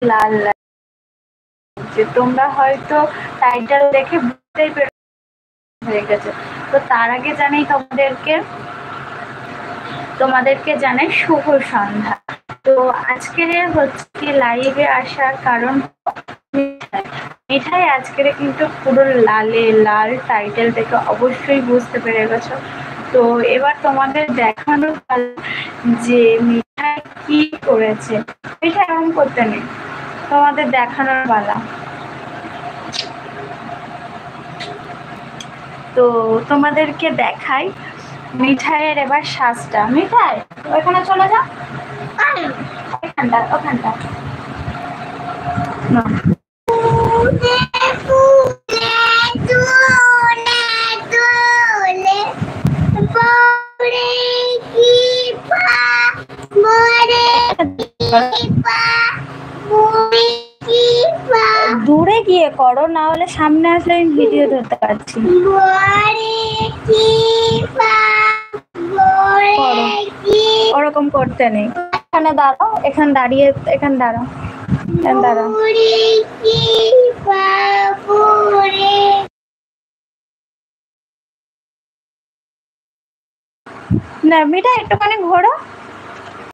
লাল লাগছে। তোমরা হয়তো টাইটেল দেখে বুঝতেই হয়ে গেছে। তো তার আগে জানাই তোমাদেরকে জানাই শুভ সন্ধ্যা। তো আজকের হচ্ছে লাইভে আসার কারণ মিঠাই আজকের কিন্তু পুরো লাল টাইটেল থেকে অবশ্যই বুঝতে পেরে গেছো। তো এবার তোমাদের দেখানো যে মিঠাই কি করেছে। মিঠাই এমন করতে নেই, তোমাদের দেখানোর পালা। তো তোমাদেরকে দেখাই মিঠাইয়ের এবার শ্বাসটা। মিঠাই ওইখানে চলে যা, ওখানটা দূরে গিয়ে করো, না হলে সামনে আসলে আমি ভিডিও ধরতে পারছি। ওরকম করতে নেই। এখানে দাঁড়াও, এখানে দাঁড়াও, এখানে দাঁড়াও। না মিঠা একটুখানি ঘোরো।